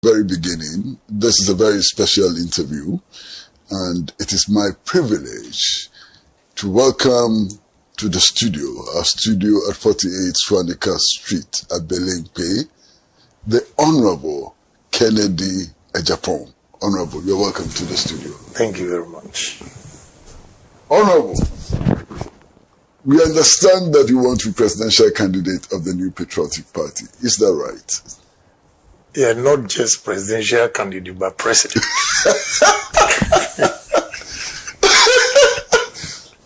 Very beginning, this is a very special interview, and it is my privilege to welcome to the studio, our studio at 48 Swanika Street at Belenpe, the Honorable Kennedy Agyapong. Honorable, you're welcome to the studio. Thank you very much. Honorable, we understand that you want to be presidential candidate of the New Patriotic Party. Is that right? Yeah, not just presidential candidate, but president.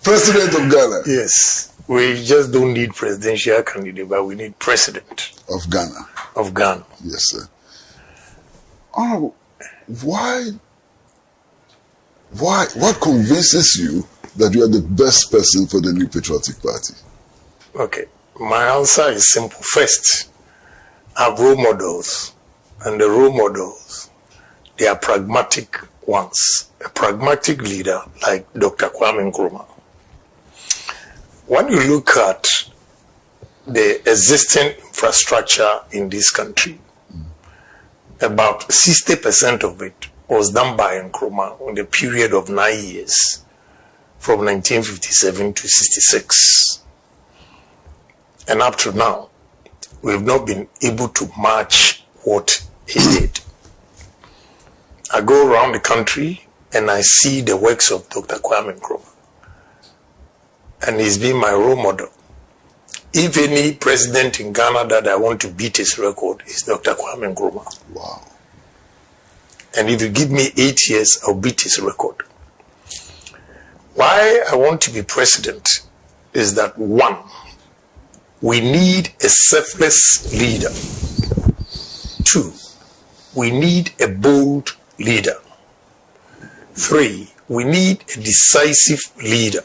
President of Ghana? Yes. We just don't need presidential candidate, but we need president. Of Ghana? Of Ghana. Yes, sir. Oh, what convinces you that you are the best person for the New Patriotic Party? Okay. My answer is simple. First, I have role models. And the role models, they are pragmatic ones. A pragmatic leader like Dr. Kwasi Nkrumah. When you look at the existing infrastructure in this country, about 60% of it was done by Nkrumah in the period of 9 years, from 1957 to 66. And up to now, we have not been able to match what he did. I go around the country and I see the works of Dr. Kwasi Nkrumah. And he's been my role model. If any president in Ghana that I want to beat his record is Dr. Kwasi Nkrumah. Wow. And if you give me 8 years, I'll beat his record. Why I want to be president is that, one, we need a selfless leader. 2, we need a bold leader. 3, we need a decisive leader.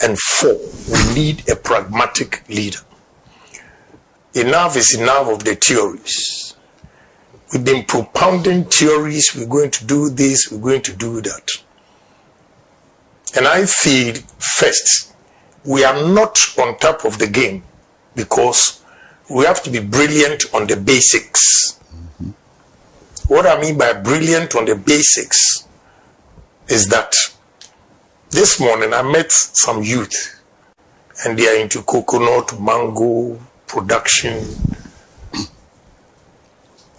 And 4, we need a pragmatic leader. Enough is enough of the theories. We've been propounding theories, we're going to do this, we're going to do that. And I feel, first, we are not on top of the game because we have to be brilliant on the basics. Mm-hmm. What I mean by brilliant on the basics is that this morning I met some youth and they are into coconut, mango production,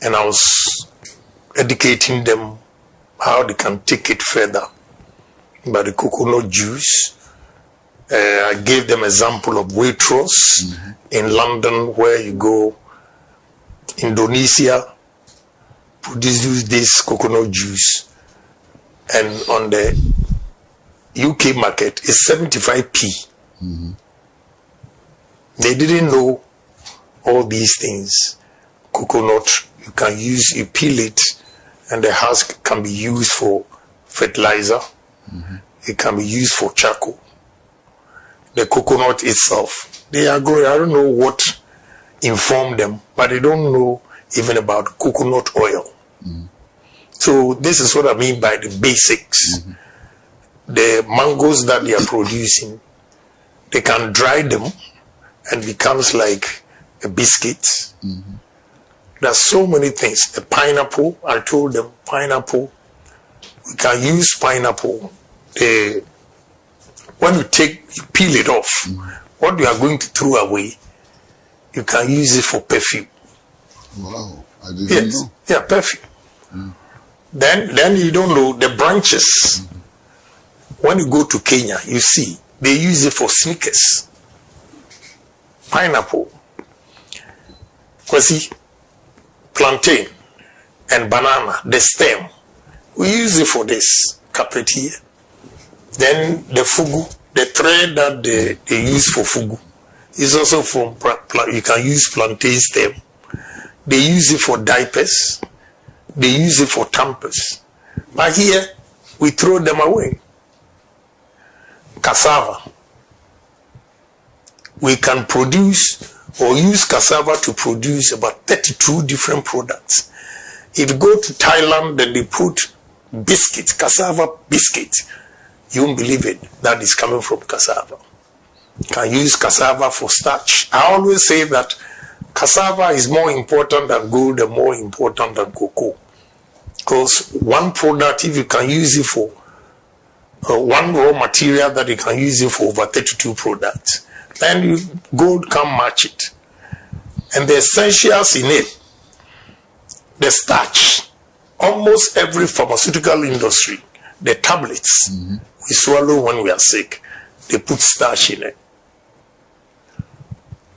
and I was educating them how they can take it further by the coconut juice. I gave them example of Waitrose in London, where you go, Indonesia produces this coconut juice, and on the UK market it's 75p. Mm-hmm. They didn't know all these things. Coconut, you can use, you peel it, and the husk can be used for fertilizer. Mm-hmm. It can be used for charcoal. The coconut itself, they are growing. I don't know what informed them, but they don't know even about coconut oil. Mm-hmm. So this is what I mean by the basics. Mm-hmm. The mangoes that they are producing, they can dry them and becomes like a biscuit. Mm-hmm. There's so many things. The pineapple, I told them, pineapple, we can use pineapple. When you peel it off, what you are going to throw away, you can use it for perfume. Wow, I didn't know. Yeah, perfume. Mm. Then you don't know the branches. Mm-hmm. When you go to Kenya, you see, they use it for sneakers. Pineapple, Kwasi, plantain, and banana, the stem. We use it for this carpet here. Then the fugu, the thread that they use for fugu, is also from, you can use plantain stem. They use it for diapers. They use it for tampers. But here, we throw them away. Cassava. We can produce or use cassava to produce about 32 different products. If you go to Thailand, then they put biscuits, cassava biscuits. You won't believe it. That is coming from cassava. You can use cassava for starch. I always say that cassava is more important than gold and more important than cocoa. Because one product, if you can use it for one raw material that you can use it for over 32 products, then gold can't match it. And the essentials in it, the starch, almost every pharmaceutical industry, the tablets we swallow when we are sick, they put starch in it.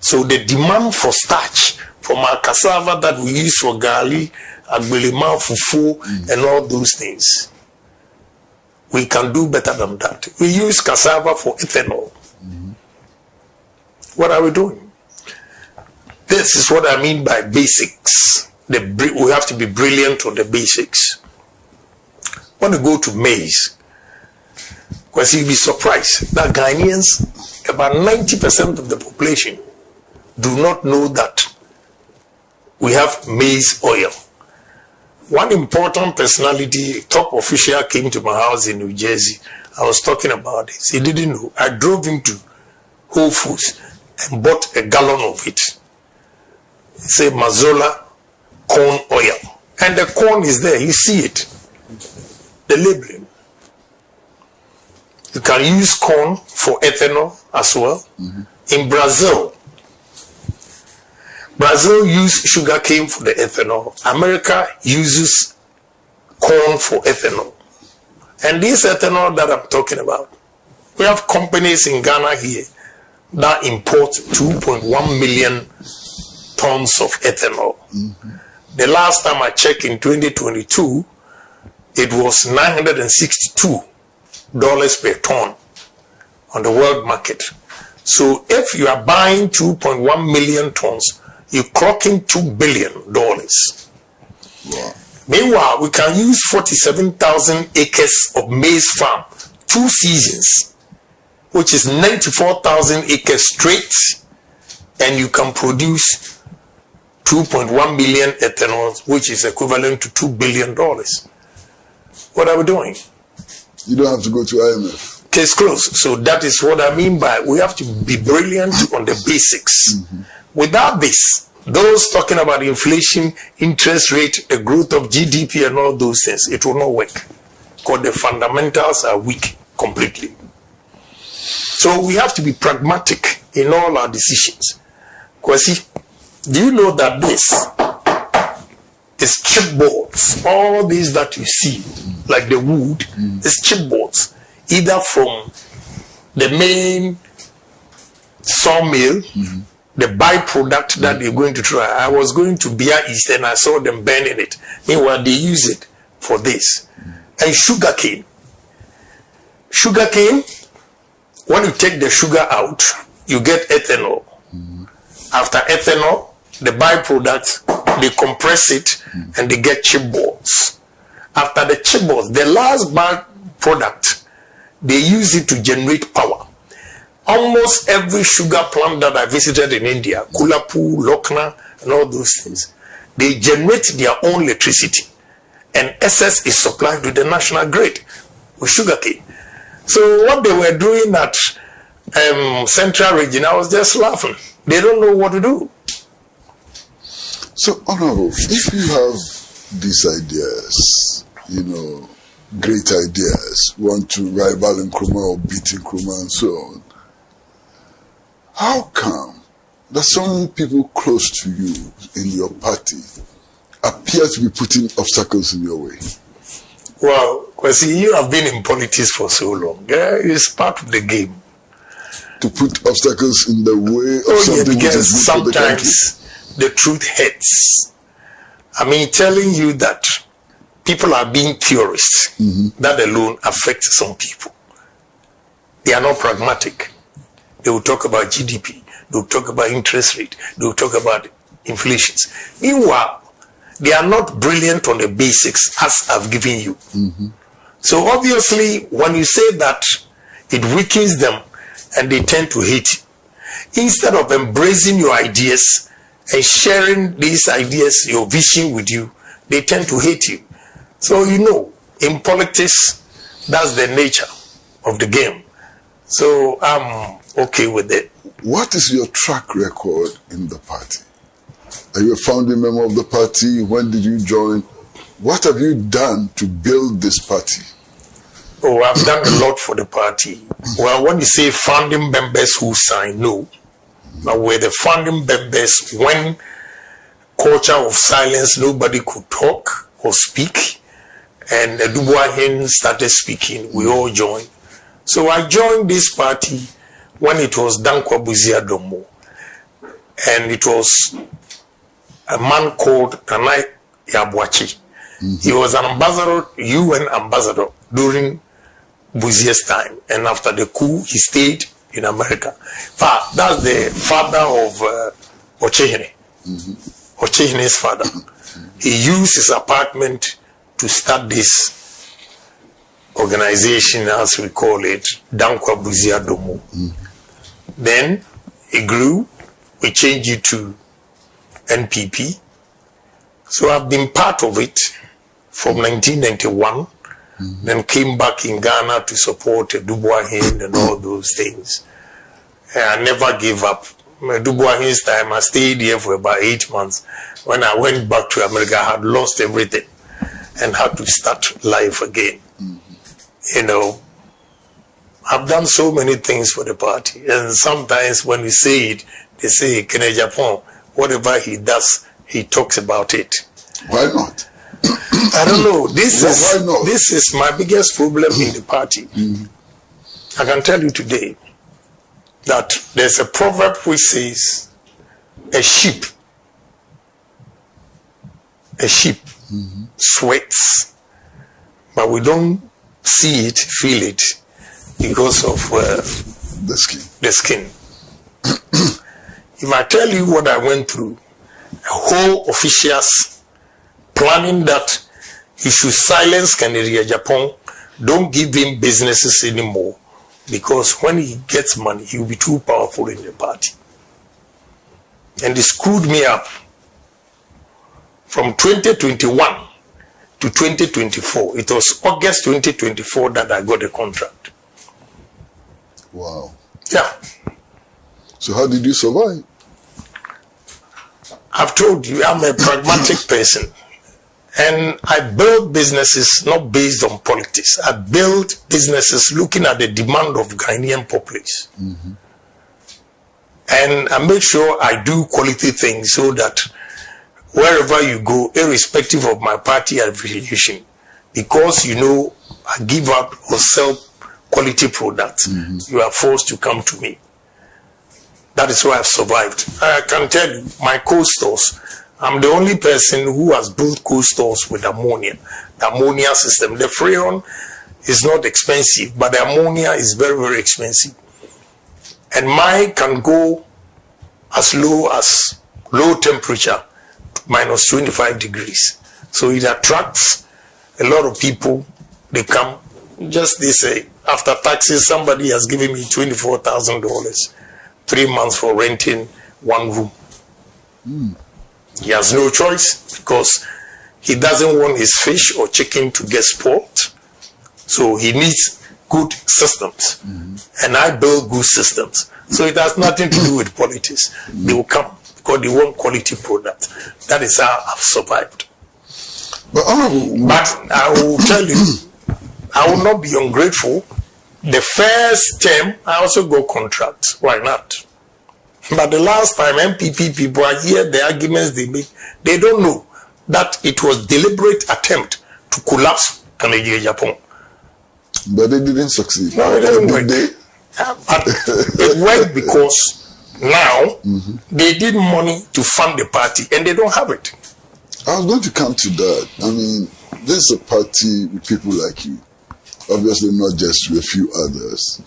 So the demand for starch from our cassava that we use for garli, agbelema, fufu, and all those things, we can do better than that. We use cassava for ethanol. What are we doing? This is what I mean by basics. We have to be brilliant on the basics. When you go to maize, because you'll be surprised that Ghanaians, about 90% of the population, do not know that we have maize oil. One important personality, top official, came to my house in New Jersey. I was talking about this. He didn't know. I drove him to Whole Foods and bought a gallon of it. He said Mazola corn oil. And the corn is there. You see it. The labeling. You can use corn for ethanol as well. In Brazil uses sugarcane for the ethanol. America uses corn for ethanol. And this ethanol that I'm talking about, we have companies in Ghana here that import 2.1 million tons of ethanol. The last time I checked in 2022, it was $962 per ton on the world market. So if you are buying 2.1 million tons, you're clocking $2 billion. Wow. Meanwhile, we can use 47,000 acres of maize farm, 2 seasons, which is 94,000 acres straight, and you can produce 2.1 million ethanol, which is equivalent to $2 billion. What are we doing? You don't have to go to IMF. Case closed. So that is what I mean by we have to be brilliant on the basics. Without this, those talking about inflation, interest rate, the growth of GDP and all those things, it will not work. Because the fundamentals are weak completely. So we have to be pragmatic in all our decisions. Kwasi, do you know that this is chipboards? All these that you see, like the wood, is chipboards, either from the main sawmill, the byproduct that they're going to try. I was going to Bia East and I saw them burning it. Meanwhile, they use it for this. And sugarcane. Sugarcane, when you take the sugar out, you get ethanol. After ethanol, the byproduct, they compress it and they get chipboards. After the chipboards, the last byproduct, they use it to generate power. Almost every sugar plant that I visited in India, Kulapu, Lokna, and all those things, they generate their own electricity. And excess is supplied to the national grid with sugarcane. So what they were doing at Central Region, I was just laughing. They don't know what to do. So, Honorable, if you have these ideas, great ideas, want to rival Nkrumah or beat Nkrumah and so on, how come that some people close to you in your party appear to be putting obstacles in your way? Well, Kwasi, you have been in politics for so long. It's part of the game. To put obstacles in the way of something which is good for the country? Sometimes the truth hurts. I mean, telling you that people are being purists, that alone affects some people. They are not pragmatic. They will talk about GDP. They will talk about interest rate. They will talk about inflations. Meanwhile, they are not brilliant on the basics as I've given you. So obviously, when you say that, it weakens them and they tend to hate you. Instead of embracing your ideas and sharing these ideas, your vision with you, they tend to hate you. So in politics, that's the nature of the game. So I'm okay with it. What is your track record in the party? Are you a founding member of the party? When did you join? What have you done to build this party? Oh, I've done a lot for the party. Well, when you say founding members who signed, no. But we're the founding members when culture of silence, nobody could talk or speak, and Dubois started speaking, we all joined. So I joined this party when it was Dankwa Buzia Domo, and it was a man called Tanai Yabwachi. He was an ambassador, UN ambassador during Buzia's time, and after the coup, he stayed in America. That's the father of Ochehene. Ochehene's father. He used his apartment to start this organization, as we call it, Dankwa Buzia Domo. Then it grew, we changed it to NPP. So I've been part of it from 1991, then came back in Ghana to support Dubois and all those things. And I never gave up. Dubois time, I stayed here for about 8 months. When I went back to America, I had lost everything and had to start life again. You know, I've done so many things for the party. And sometimes when we say it, they say, Agyapong, whatever he does, he talks about it. Why not? I don't know. This is my biggest problem in the party. I can tell you today that there's a proverb which says, a sheep sweats, but we don't see it, feel it, because of the skin. If I tell you what I went through, a whole officials planning that you should silence Kennedy Agyapong, don't give him businesses anymore, because when he gets money, he will be too powerful in the party. And they screwed me up. From 2021 to 2024, it was August 2024 that I got a contract. Wow. Yeah. So how did you survive? I've told you, I'm a pragmatic person. And I build businesses not based on politics. I build businesses looking at the demand of Ghanaian populace. And I make sure I do quality things so that wherever you go, irrespective of my party affiliation, because you know I give out or sell quality products, you are forced to come to me. That is why I've survived. I can tell you, my cold stores, I'm the only person who has built cold stores with ammonia. The ammonia system. The freon is not expensive, but the ammonia is very, very expensive. And mine can go as low as low temperature, minus 25 degrees. So it attracts a lot of people. They come, just they say, after taxes, somebody has given me $24,000, 3 months for renting one room. He has no choice because he doesn't want his fish or chicken to get spoiled. So he needs good systems. And I build good systems. So it has nothing to do with politics. They will come because they want quality product. That is how I've survived. But I will tell you, I will not be ungrateful. The first term, I also got contracts. Why not? But the last time MPP people are here, the arguments they make, they don't know that it was deliberate attempt to collapse Agyapong. But they didn't succeed. No, it didn't work. But it worked because now they need money to fund the party and they don't have it. I was going to come to that. I mean, this is a party with people like you. Obviously not just with a few others.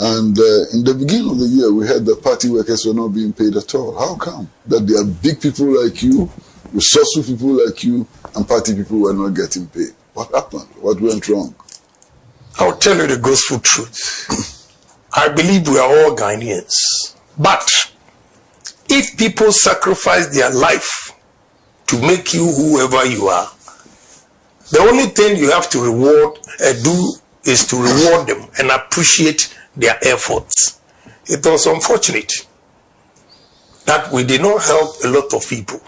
And in the beginning of the year, we heard that party workers were not being paid at all. How come? That there are big people like you, resourceful people like you, and party people were not getting paid. What happened? What went wrong? I'll tell you the gospel truth. I believe we are all Ghanaians. But if people sacrifice their life to make you whoever you are, the only thing you have to do is to reward them and appreciate their efforts. It was unfortunate that we did not help a lot of people.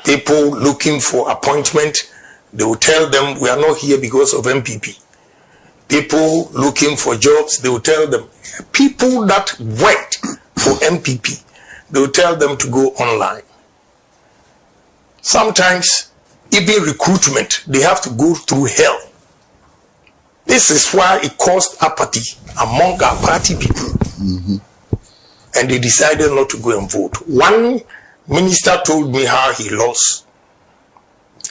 People looking for appointment, they will tell them we are not here because of MPP. People looking for jobs, they will tell them. People that wait for MPP, they will tell them to go online. Sometimes, even recruitment, they have to go through hell. This is why it caused apathy among our party people. And they decided not to go and vote. One minister told me how he lost.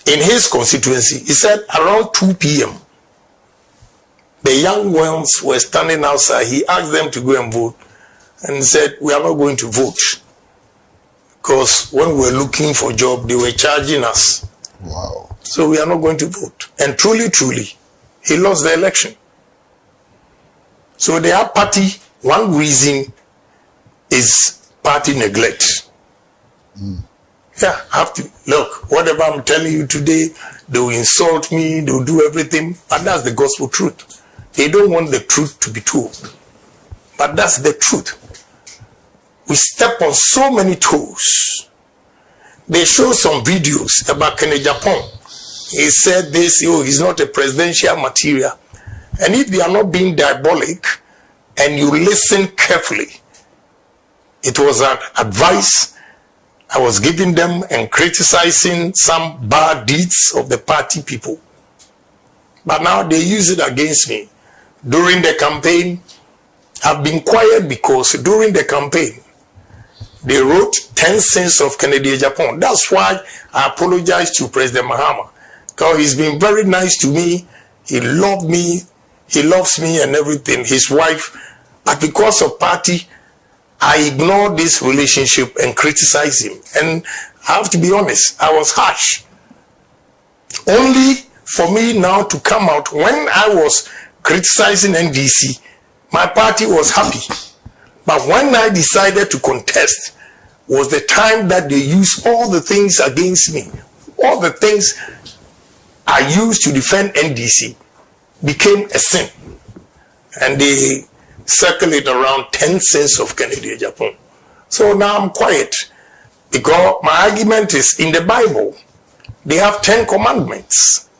In his constituency, he said around 2 p.m., the young ones were standing outside. He asked them to go and vote and said, we are not going to vote. Because when we were looking for a job, they were charging us. Wow. So we are not going to vote. And truly, he lost the election. So the apathy, one reason is party neglect. Yeah, I have to look, whatever I'm telling you today, they will insult me, they will do everything, but that's the gospel truth. They don't want the truth to be told, but that's the truth. We step on so many toes. They show some videos about Agyapong. He said this, he's not a presidential material. And if they are not being diabolic and you listen carefully, it was an advice I was giving them and criticizing some bad deeds of the party people. But now they use it against me. During the campaign, I've been quiet because during the campaign, they wrote 10 sins of Agyapong. That's why I apologize to President Mahama. Because he's been very nice to me. He loved me. He loves me and everything. His wife. But because of party, I ignored this relationship and criticized him. And I have to be honest, I was harsh. Only for me now to come out, when I was criticizing NDC, my party was happy. But when I decided to contest, was the time that they used all the things against me. All the things I used to defend NDC became a sin. And they circulate around 10 sins of Agyapong. So now I'm quiet. Because my argument is in the Bible, they have 10 commandments.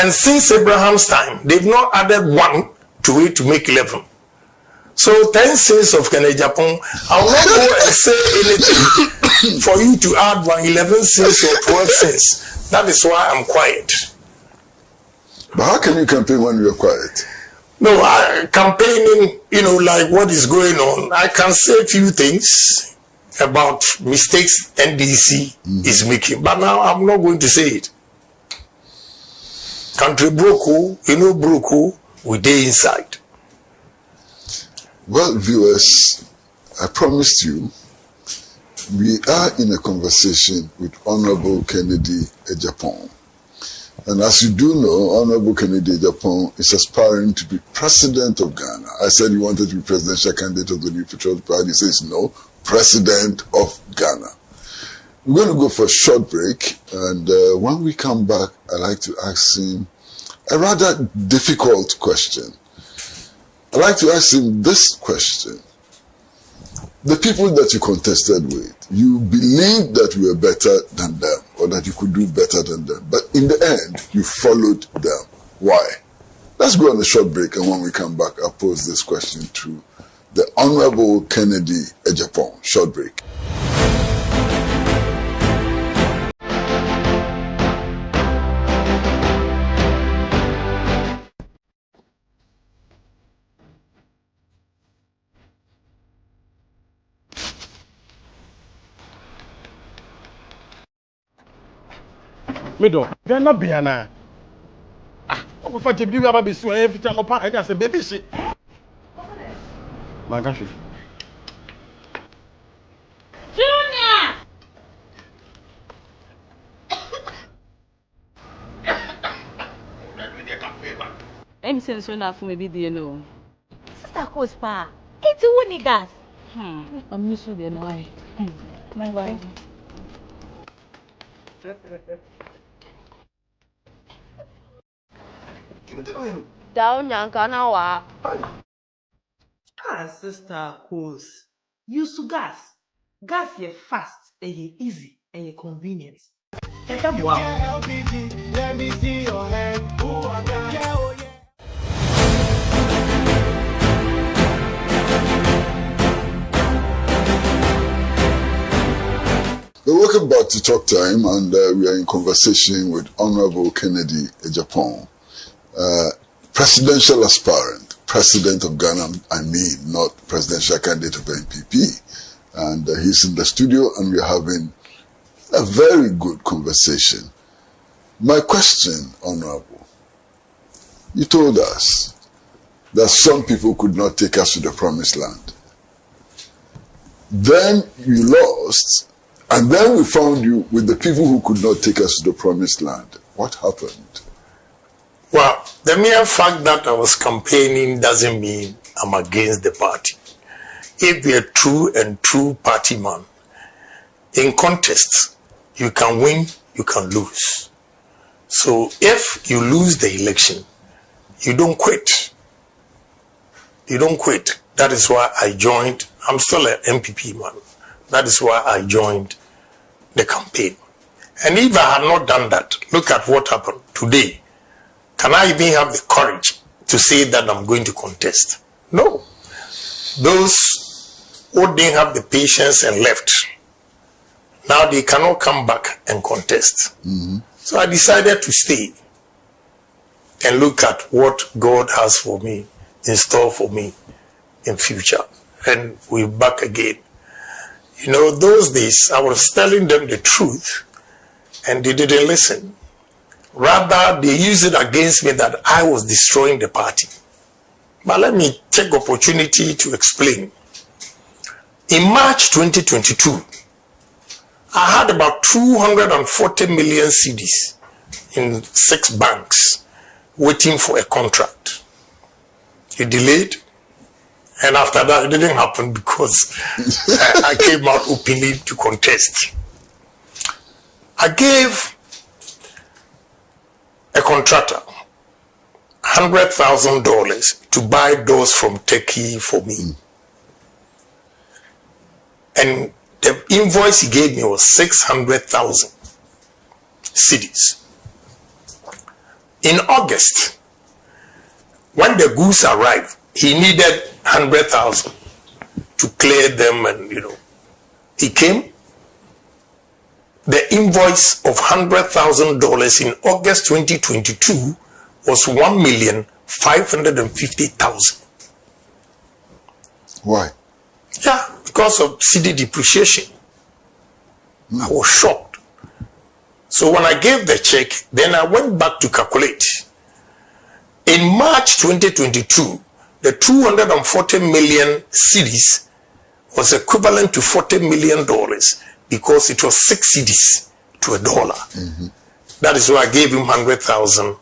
And since Abraham's time, they've not added one to it to make 11. So 10 sins of Agyapong, I will not go and say anything for you to add 11 sins or 12 sins. That is why I'm quiet. But how can you campaign when you're quiet? No, campaigning, like what is going on, I can say a few things about mistakes NDC is making. But now I'm not going to say it. Country broke, broke, we day inside. Well, viewers, I promised you, we are in a conversation with Honorable Kennedy Agyapong. And as you do know, Honorable Kennedy Agyapong is aspiring to be president of Ghana. I said he wanted to be presidential candidate of the New Patriotic Party. He says no, president of Ghana. We're going to go for a short break, and when we come back, I'd like to ask him a rather difficult question. I'd like to ask him this question. The people that you contested with, you believed that you were better than them, or that you could do better than them, but in the end, you followed them. Why? Let's go on a short break, and when we come back, I'll pose this question to the Honorable Kennedy Agyapong. Short break. Middle, they're not Biana. Ah, what if you have a bit so every time I just a baby shit? My gosh. Junior! I'm saying so now for maybe do you know. Sister Cospa, it's a winning gas. I'm not sure they know why. My wife. Down Yankanawa. Ah, Sister Cos. use gas. Gas is fast, and easy, and convenient. Wow. Let me see your hand. Welcome back to Talk Time, and we are in conversation with Honorable Kennedy Agyapong, presidential aspirant, president of Ghana, not presidential candidate of NPP. And he's in the studio, and we're having a very good conversation. My question, Honorable, you told us that some people could not take us to the promised land. Then you lost, and then we found you with the people who could not take us to the promised land. What happened? Well, the mere fact that I was campaigning doesn't mean I'm against the party. If you're a true party man, in contests, you can win, you can lose. So if you lose the election, you don't quit. You don't quit. That is why I joined. I'm still an MPP man. That is why I joined the campaign. And if I had not done that, look at what happened today. Can I even have the courage to say that I'm going to contest? No. Those who didn't have the patience and left, now they cannot come back and contest. So I decided to stay and look at what God has for me, in store for me in future. And we're back again. You know, those days I was telling them the truth and they didn't listen. Rather, they used it against me that I was destroying the party. But let me take opportunity to explain. In March 2022, I had about 240 million cedis in 6 banks waiting for a contract. It delayed, and after that it didn't happen because I came out openly to contest. I gave a contractor $100,000 to buy doors from Turkey for me. And the invoice he gave me was 600,000 cedis. In August, when the goods arrived, he needed 100,000 to clear them, and he came. The invoice of $100,000 in August 2022 was 1,550,000. Why? Yeah, because of cedi depreciation. I was shocked. So when I gave the check, then I went back to calculate. In March 2022, the 240 million cedis was equivalent to $40 million because it was 6 cedis to $1. That is why I gave him 100,000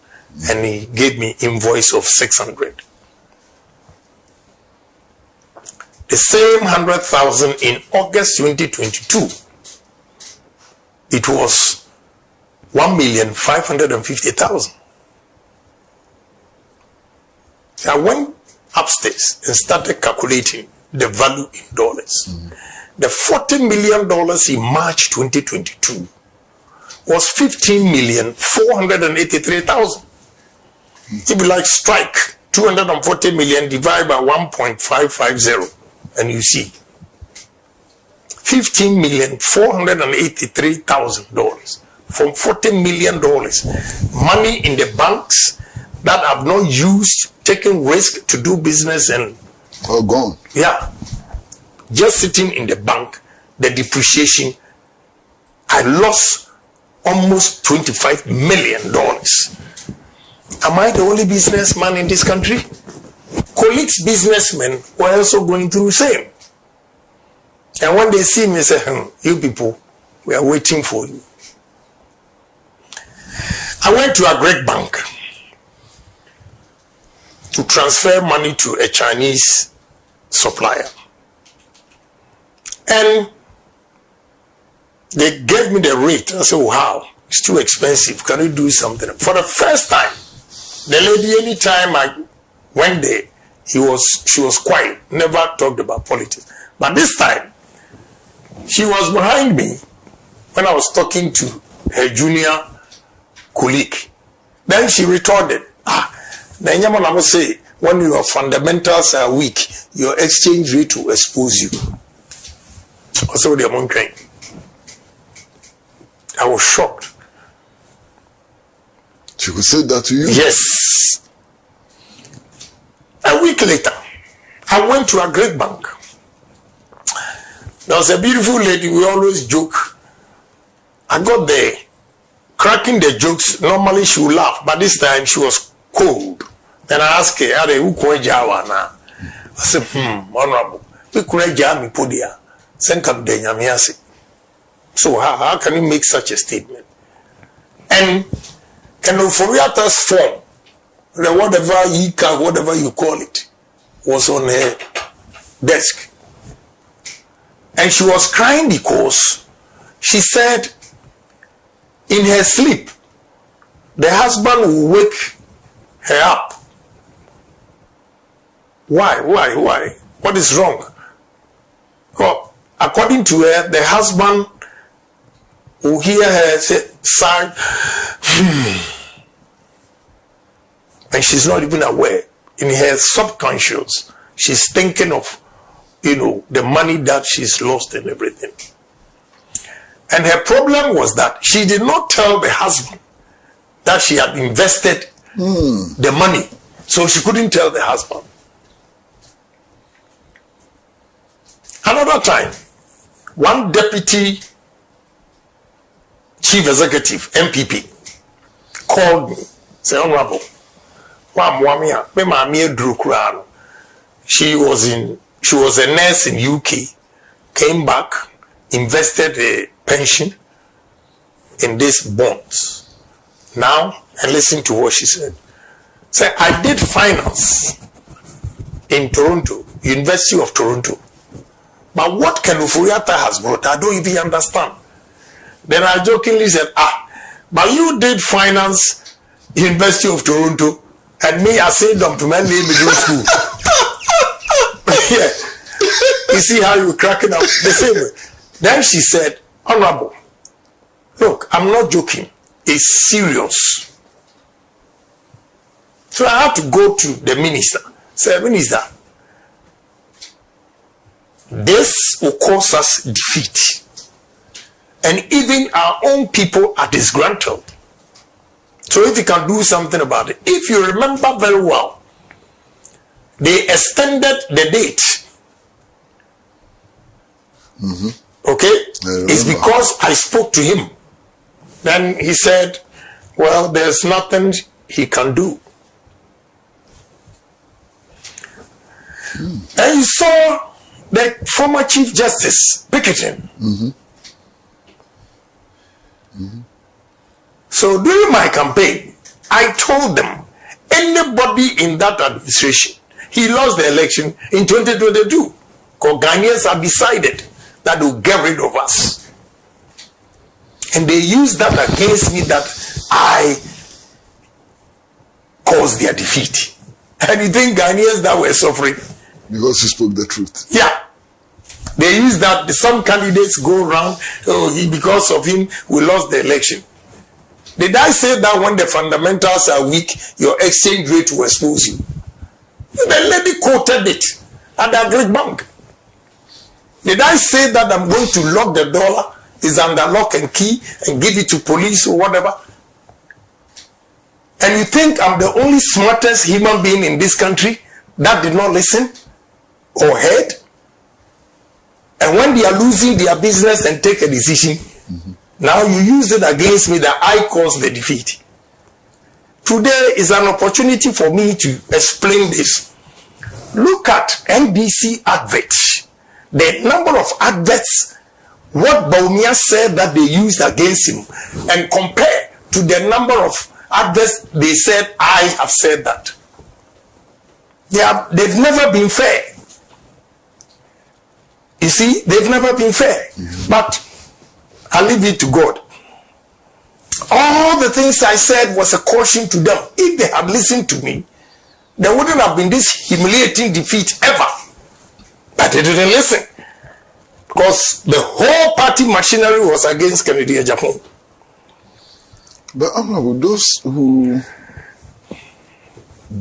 and he gave me invoice of 600. The same 100,000 in August 2022, it was 1,550,000. I went upstairs and started calculating the value in dollars. The $40 million in March 2022 was 15,483,000. If you like, strike 240 million divided by 1.550, and you see $15,483,000 from $40 million. Money in the banks that have not used, taking risk to do business, and all gone. Yeah, just sitting in the bank. The depreciation, I lost almost $25 million. Am I the only businessman in this country? Colleagues, businessmen were also going through the same. And when they see me, they say, you people, we are waiting for you. I went to a great bank to transfer money to a Chinese supplier. And they gave me the rate. I said, wow, it's too expensive. Can you do something? For the first time, the lady, anytime I went there, she was quiet, never talked about politics. But this time, she was behind me when I was talking to her junior colleague. Then she retorted, then I must say, when your fundamentals are weak, your exchange rate will expose you. Also, the amount I was shocked. She could say that to you? Yes. A week later, I went to a great bank. There was a beautiful lady, we always joke. I got there, cracking the jokes. Normally she would laugh, but this time she was cold. Then I asked her, who could I said, honorable, we could me podia. So how can you make such a statement? And can Oforiata's form, whatever you call it, was on her desk. And she was crying because she said in her sleep, the husband will wake her up. Why? What is wrong? Well, according to her, the husband will hear her say, sigh, and she's not even aware. In her subconscious, she's thinking of, the money that she's lost and everything. And her problem was that she did not tell the husband that she had invested the money. So she couldn't tell the husband. Another time, one deputy chief executive, MPP, called me, said, Honorable, she was a nurse in UK, came back, invested a pension in these bonds. Now, and listen to what she said. Say, I did finance in Toronto, University of Toronto. But what Ken Oforiatta has brought, I don't even understand. Then I jokingly said, but you did finance University of Toronto, and me, I said them to my middle school. Yeah. You see how you cracking up the same way. Then she said, Honorable, look, I'm not joking. It's serious. So I had to go to the minister. Say, Minister, this will cause us defeat. And even our own people are disgruntled. So if you can do something about it. If you remember very well, they extended the date. Okay? It's because I spoke to him. Then he said, well, there's nothing he can do. And you saw the former Chief Justice picketing. So during my campaign, I told them, anybody in that administration, he lost the election in 2022 because Ghanaians have decided that they'll get rid of us. And they used that against me, that I caused their defeat. And you think Ghanaians that were suffering? Because you spoke the truth. Yeah. They use that. Some candidates go around, because of him, we lost the election. Did I say that when the fundamentals are weak, your exchange rate will expose you? The lady quoted it at the Great Bank. Did I say that I'm going to lock the dollar, is under lock and key, and give it to police or whatever? And you think I'm the only smartest human being in this country that did not listen or heard? And when they are losing their business and take a decision, now you use it against me that I caused the defeat. Today is an opportunity for me to explain this. Look at NBC adverts. The number of adverts, what Baumia said that they used against him, and compare to the number of adverts they said I have said that. They've never been fair. You see, they've never been fair. But I leave it to God. All the things I said was a caution to them. If they had listened to me, there wouldn't have been this humiliating defeat ever. But they didn't listen. Because the whole party machinery was against Kennedy Agyapong. But Honorable, those who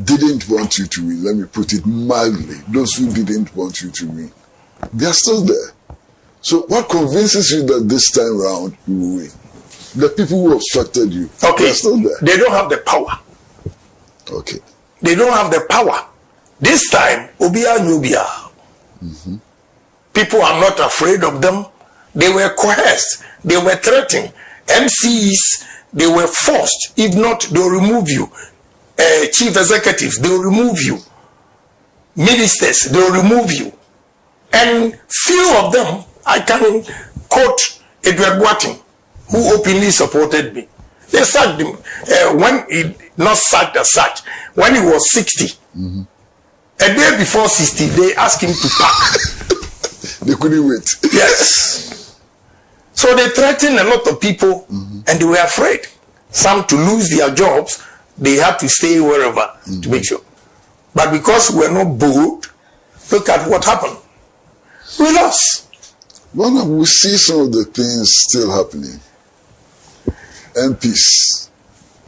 didn't want you to win, let me put it mildly, those who didn't want you to win, they are still there. So what convinces you that this time round you will win? The people who obstructed you, they are still there. They don't have the power. Okay. They don't have the power. This time, Obia Nubia. People are not afraid of them. They were coerced. They were threatened. MCs, they were forced. If not, they'll remove you. Chief executives, they'll remove you. Ministers, they'll remove you. And few of them, I can quote Edward Boateng, who openly supported me. They sacked him when he not sacked as such. When he was 60, a day before 60, they asked him to pack. They couldn't wait. Yes. So they threatened a lot of people, and they were afraid. Some to lose their jobs, they had to stay wherever to make sure. But because we're not bold, look at what happened. We lost. Well, we see some of the things still happening. MPs,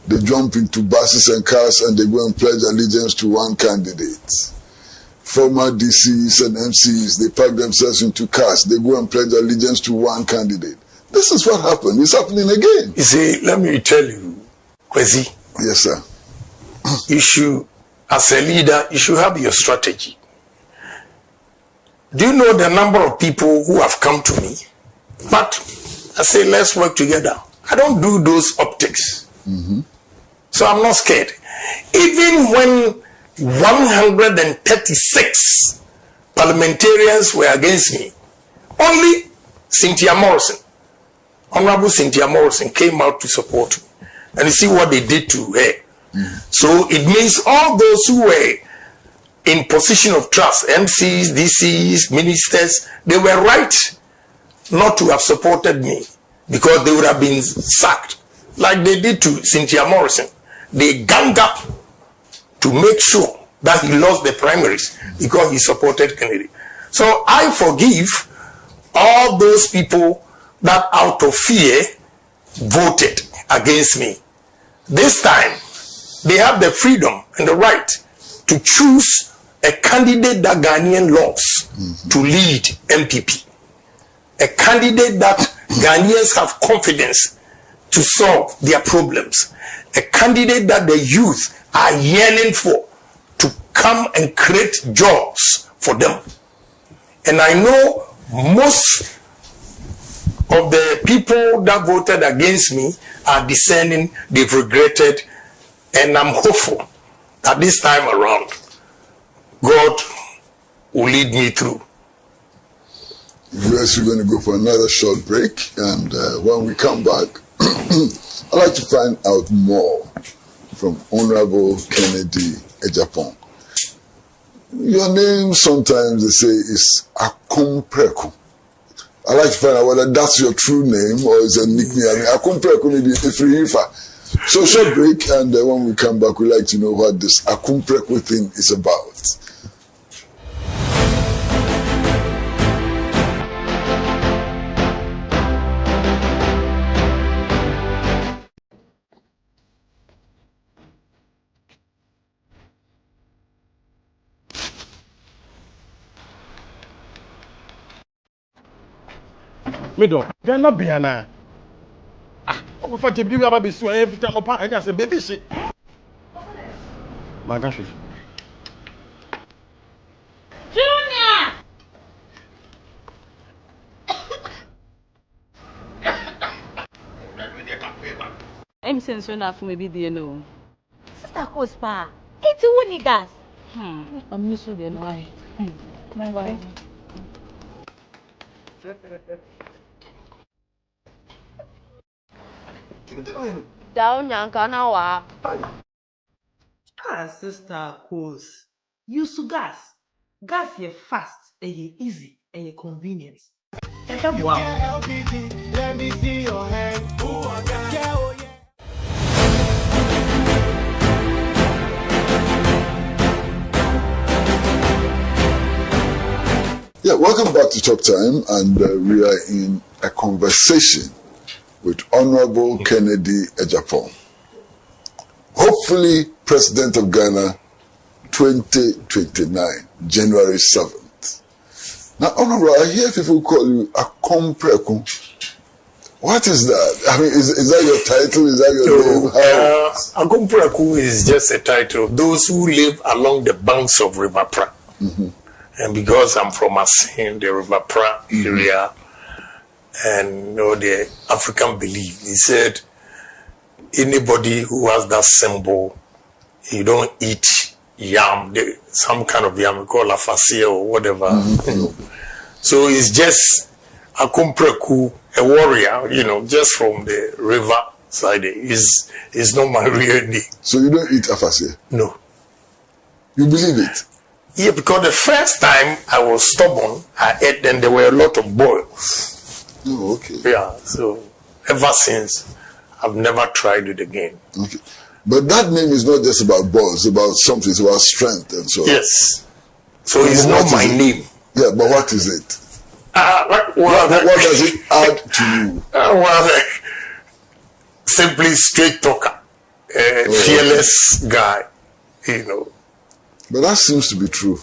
they jump into buses and cars and they go and pledge allegiance to one candidate. Former DCs and MCs, they pack themselves into cars, they go and pledge allegiance to one candidate. This is what happened. It's happening again. You see, let me tell you, Kwasi. Yes, sir. You should, as a leader, you should have your strategy. Do you know the number of people who have come to me? But I say, let's work together. I don't do those optics. So I'm not scared. Even when 136 parliamentarians were against me, only Cynthia Morrison, Honorable Cynthia Morrison, came out to support me. And you see what they did to her. So it means all those who were in position of trust, MCs, DCs, ministers, they were right not to have supported me because they would have been sacked like they did to Cynthia Morrison. They ganged up to make sure that he lost the primaries because he supported Kennedy. So I forgive all those people that out of fear voted against me. This time, they have the freedom and the right to choose a candidate that Ghanaian loves to lead MPP. A candidate that Ghanaians have confidence to solve their problems. A candidate that the youth are yearning for to come and create jobs for them. And I know most of the people that voted against me are discerning, they've regretted, and I'm hopeful that this time around, God will lead me through. Yes, we're going to go for another short break, and when we come back, I'd like to find out more from Honorable Kennedy Agyapong. Your name sometimes they say is Akompreko. I'd like to find out whether that's your true name or is a nickname. Akompreko may be Ifrihifa. So short break, and when we come back, we'd like to know what this Akompreko thing is about. Middle, they're not Biana. Ah, what if you have a bisu every time upon and I say, baby, shit. My gosh. Junior! I'm saying so enough for maybe the no. Sister Cospa, it's a winning gas. I'm not sure then why. Why? Down Yankanawa. Sister Cos. Use gas. Gas ye fast, and ye easy, and ye convenient. Wow. Let me see your hand. Yeah, oh yeah. Yeah, welcome Welcome back to Talk Time, and we are in a conversation with Honorable Kennedy Agyapong, hopefully President of Ghana 2029, January 7th. Now, Honorable, I hear people call you Akompreku. What is that? I mean, is that your title? Is that your name? Akompreku is just a title. Those who live along the banks of River Pra. And because I'm from Asin, the River Pra area, and the African belief, he said, anybody who has that symbol, you don't eat yam, some kind of yam, we call afase or whatever. So it's just a Akompreku, a warrior, just from the river side. It's not my real name. So you don't eat afase? No. You believe it? Yeah, because the first time I was stubborn, I ate, and there were a lot of boils. Oh, okay. Yeah, so ever since, I've never tried it again. Okay. But that name is not just about balls, it's about something, it's about strength and so on. Yes. So it's not my name. Yeah, but what is it? What does it add to you? Simply straight talker, fearless guy, But that seems to be true.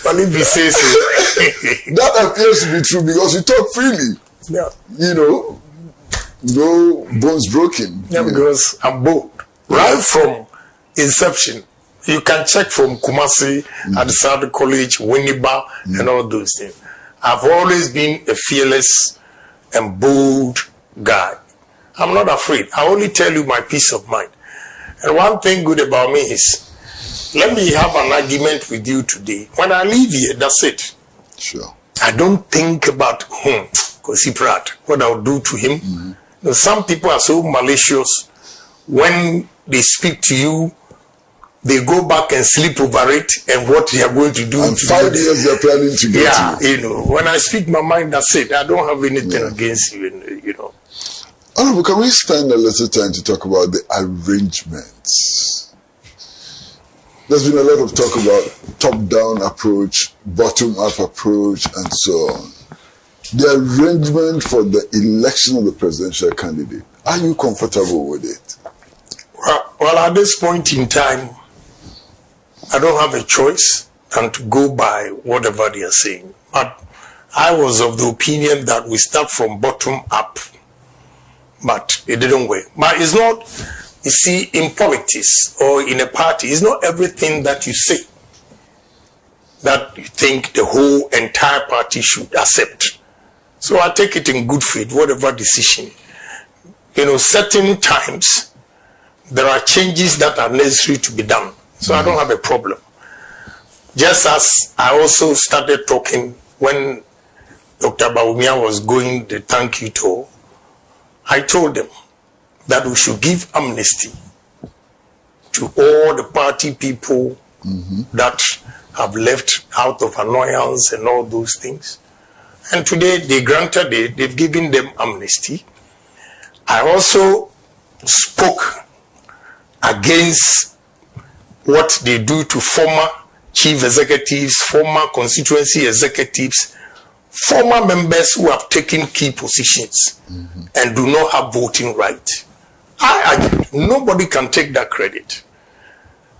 But if you say so. That appears to be true because you talk freely. Yeah. No bones broken. Yeah, because I'm bold. Right from inception. You can check from Kumasi, at South College, Winneba, and all those things. I've always been a fearless and bold guy. I'm not afraid. I only tell you my peace of mind. And one thing good about me is, let me have an argument with you today. When I leave here, that's it. Sure. I don't think about Kwasi Pratt, what I'll do to him. Some people are so malicious. When they speak to you, they go back and sleep over it and what they are going to do. And 5 years they're planning to get you. When I speak my mind, that's it. I don't have anything against you, Honorable, can we spend a little time to talk about the arrangements? There's been a lot of talk about top-down approach, bottom-up approach, and so on. The arrangement for the election of the presidential candidate, are you comfortable with it? Well, at this point in time, I don't have a choice than to go by whatever they are saying. But I was of the opinion that we start from bottom up. But it didn't work. But it's not, you see, in politics or in a party, it's not everything that you say that you think the whole entire party should accept. So I take it in good faith, whatever decision. Certain times, there are changes that are necessary to be done. So I don't have a problem. Just as I also started talking when Dr. Bawumia was going the thank you tour, I told them that we should give amnesty to all the party people that have left out of annoyance and all those things. And today they granted it, they've given them amnesty. I also spoke against what they do to former chief executives, former constituency executives, former members who have taken key positions and do not have voting rights. Nobody can take that credit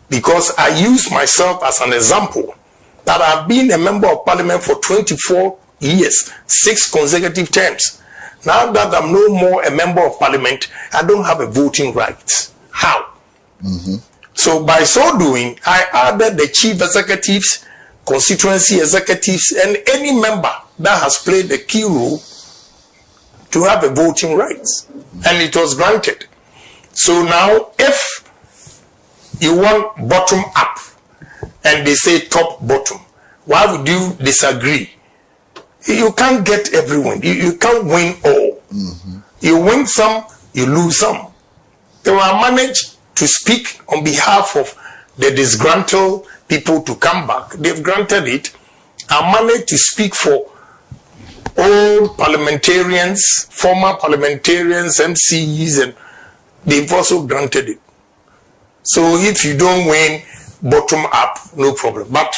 because I use myself as an example that I've been a member of parliament for 24 years, 6 consecutive terms. Now that I'm no more a member of parliament, I don't have a voting right. How? So by so doing, I added the chief executives, constituency executives, and any member that has played a key role to have a voting right. And it was granted. So now, if you want bottom up, and they say top bottom, why would you disagree? You can't get everyone. You can't win all. You win some, you lose some. They were managed to speak on behalf of the disgruntled people to come back. They've granted it. I managed to speak for all parliamentarians, former parliamentarians, MCs, and they've also granted it. So if you don't win, bottom up, no problem. But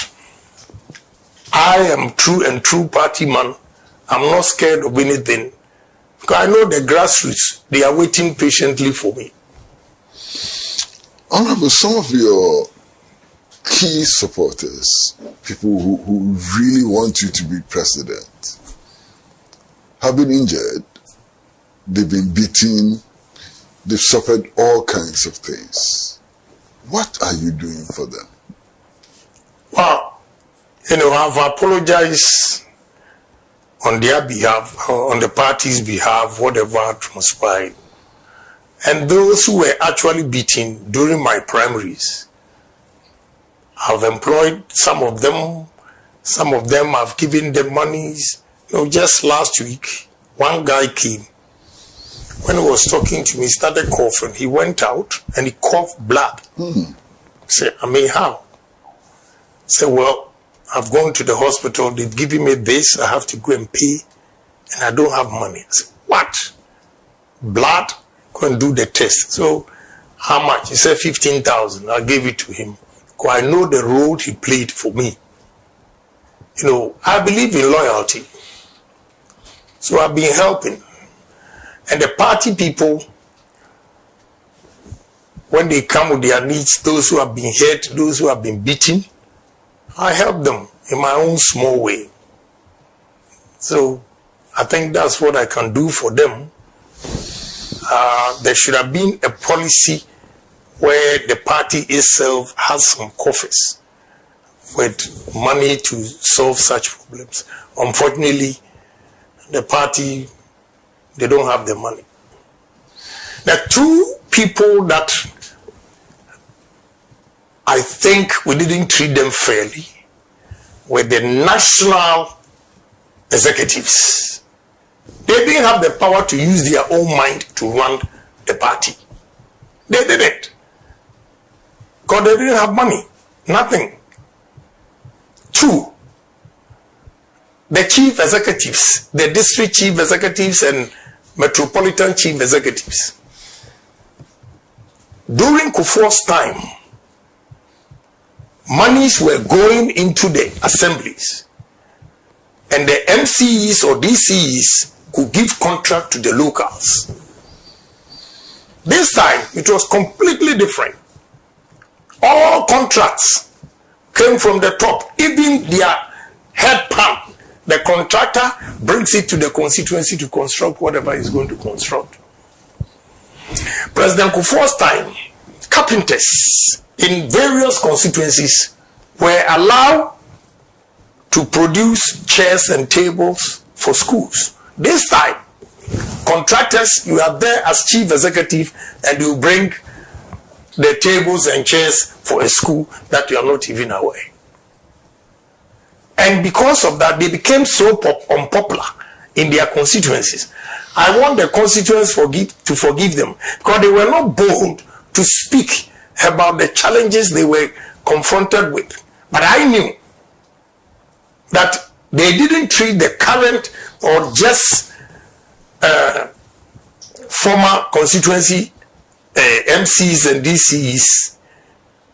I am true party man. I'm not scared of anything. Because I know the grassroots, they are waiting patiently for me. Honorable, some of your key supporters, people who really want you to be president, have been injured, they've been beaten, they've suffered all kinds of things. What are you doing for them? Well, I've apologized on their behalf, on the party's behalf, whatever transpired. And those who were actually beaten during my primaries, I've employed some of them I've given them monies. Just last week, one guy came. When he was talking to me, started coughing. He went out and he coughed blood. I said, how? I said, well, I've gone to the hospital. They've given me this. I have to go and pay. And I don't have money. I said, what? Blood? Go and do the test. So, how much? He said 15,000. I gave it to him. Because I know the role he played for me. I believe in loyalty. So I've been helping. And the party people, when they come with their needs, those who have been hurt, those who have been beaten, I help them in my own small way. So I think that's what I can do for them. There should have been a policy where the party itself has some coffers with money to solve such problems. Unfortunately, the party, they don't have the money. The two people that I think we didn't treat them fairly were the national executives. They didn't have the power to use their own mind to run the party. They didn't. Because they didn't have money. Nothing. Two, the chief executives, the district chief executives and metropolitan chief executives. During Kufuor's time, monies were going into the assemblies, and the MCEs or DCEs could give contract to the locals. This time, it was completely different. All contracts came from the top. Even their head pump, the contractor brings it to the constituency to construct whatever he's going to construct. President Kufuor's time, carpenters in various constituencies were allowed to produce chairs and tables for schools. This time, contractors, you are there as chief executive and you bring the tables and chairs for a school that you are not even aware. And because of that, they became so unpopular in their constituencies. I want the constituents to forgive them because they were not bold to speak about the challenges they were confronted with. But I knew that they didn't treat the current or just former constituency MCs and DCs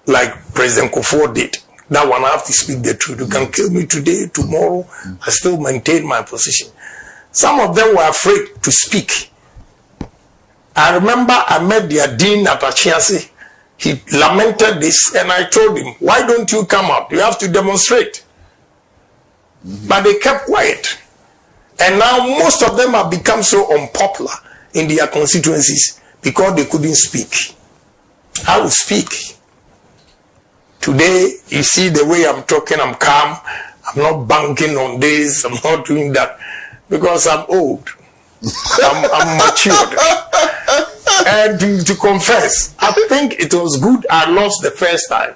like President Kufuor did. That one I have to speak the truth. You can kill me today, tomorrow, I still maintain my position. Some of them were afraid to speak. I remember I met their dean at Achiasi. He lamented this and I told him, why don't you come out? You have to demonstrate. But they kept quiet. And now most of them have become so unpopular in their constituencies because they couldn't speak. I will speak. Today, you see the way I'm talking, I'm calm. I'm not banking on this. I'm not doing that because I'm old. I'm matured. And to confess, I think it was good I lost the first time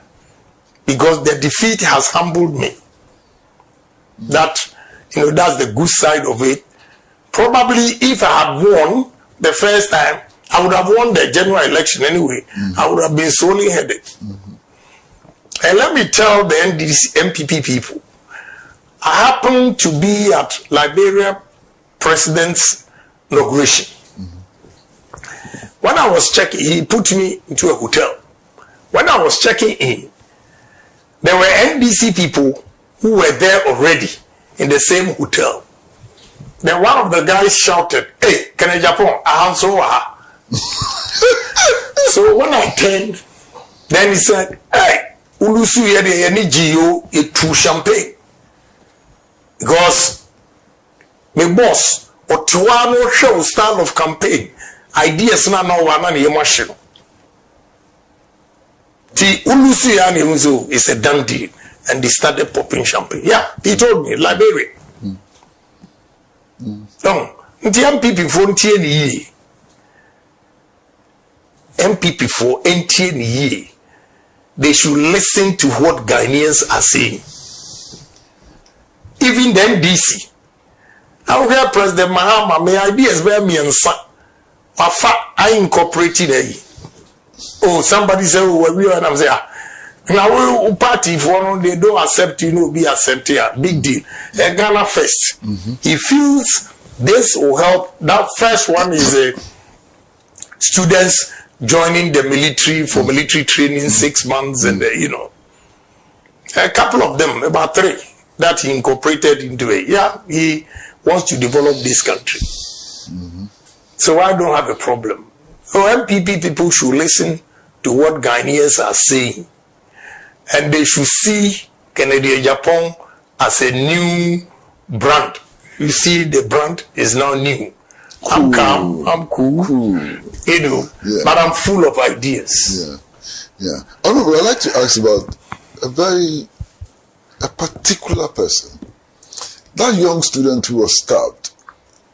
because the defeat has humbled me. That's the good side of it. Probably if I had won the first time, I would have won the general election anyway. I would have been solely headed. And let me tell the MPP people, I happened to be at Liberia President's inauguration. When I was checking, he put me into a hotel. When I was checking in, There were NDC people who were there already in the same hotel. Then one of the guys shouted, "Hey, can Agyapong? So when I turned, then he said, "Hey, Ulusu yede ni GO it true champagne." Because my boss or Tuano show style of campaign ideas na one and emotion. The Ulusu yani is a done deal, and they started popping champagne. Yeah, he told me, Liberia. No, the MPP for NTNE. MPP for NTNE. They should listen to what Ghanaians are saying. Even the NDC. I will hear President Mahama, may ideas bear me and son. I incorporated a. Oh, somebody said, "Oh, we are," and I'm saying, now we party if one they don't accept you, no, be accepted. Big deal. Ghana first. He feels this will help. That first one is students joining the military for military training 6 months, and a couple of them, about 3, that he incorporated into it. Yeah, he wants to develop this country. So I don't have a problem. So MPP people should listen to what Ghanaians are saying. And they should see Kennedy Agyapong as a new brand. You see, the brand is now new. Cool. I'm calm, I'm cool. But I'm full of ideas. Yeah. Honorable, I'd like to ask about a particular person. That young student who was stabbed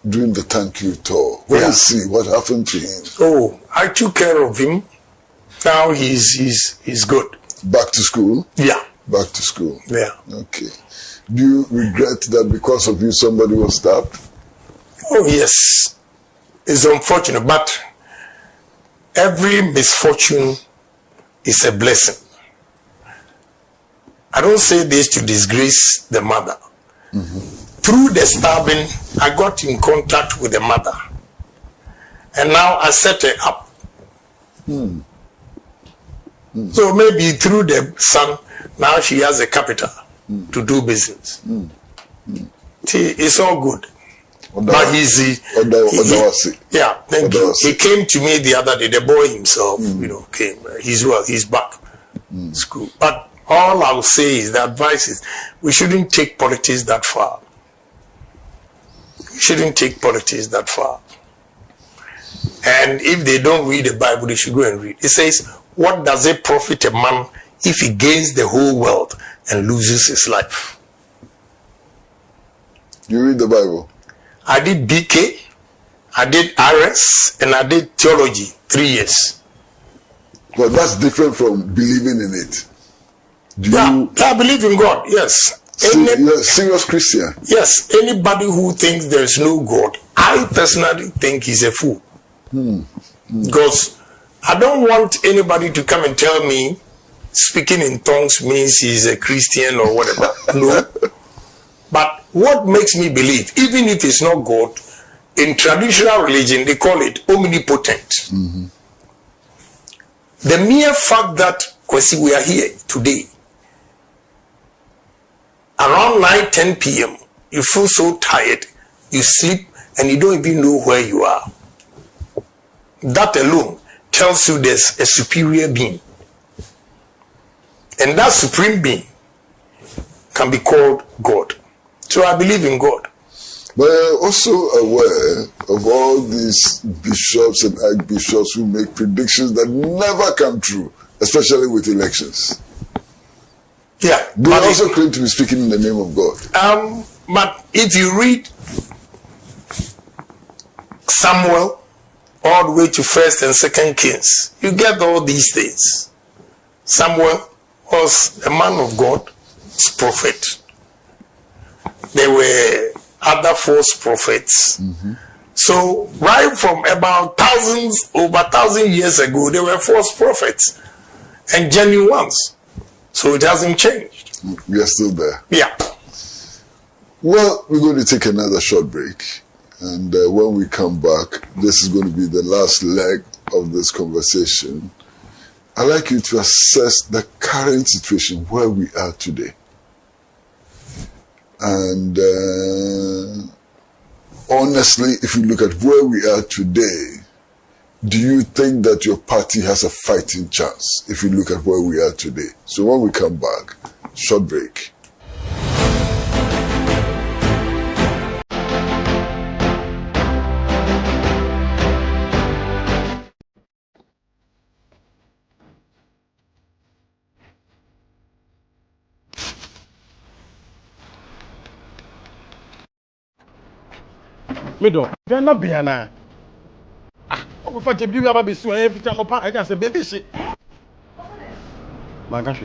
during the thank you tour. Where is he? What happened to him? Oh, I took care of him. Now he's good. Back to school? Yeah. Back to school? Yeah. Okay. Do you regret that because of you somebody was stabbed? Oh, yes. It's unfortunate, but every misfortune is a blessing. I don't say this to disgrace the mother. Through the stabbing, I got in contact with the mother. And now I set her up. So maybe through the son, now she has a capital to do business. See, it's all good. But thank you. He came to me the other day, the boy himself, came. He's well, he's back. School. But all I'll say is the advice is we shouldn't take politics that far. We shouldn't take politics that far. And if they don't read the Bible, they should go and read. It says, what does it profit a man if he gains the whole world and loses his life? You read the Bible? I did BK, I did RS, and I did theology 3 years. But that's different from believing in it. I believe in God, yes. You're a serious Christian? Yes. Anybody who thinks there is no God, I personally think he's a fool. Because I don't want anybody to come and tell me speaking in tongues means he's a Christian or whatever. No. But what makes me believe, even if it's not God, in traditional religion they call it omnipotent. The mere fact that, Kwasi, we are here today, around 9-10 p.m., you feel so tired, you sleep, and you don't even know where you are. That alone tells you there's a superior being. And that supreme being can be called God. So I believe in God. But I'm also aware of all these bishops and archbishops who make predictions that never come true, especially with elections. Yeah. They also claim to be speaking in the name of God. But if you read Samuel all the way to 1st and 2nd Kings, you get all these things. Samuel was a man of God, his prophet. There were other false prophets. So right from about over 1,000 years ago, there were false prophets and genuine ones. So it hasn't changed. We are still there. Yeah. Well, we're going to take another short break. And when we come back, this is going to be the last leg of this conversation. I'd like you to assess the current situation where we are today. And honestly, if you look at where we are today, do you think that your party has a fighting chance if you look at where we are today? So when we come back, short break. Middle, you're not Biana. Ah, what if you have a bit so every time I can say, baby, shit. My gosh.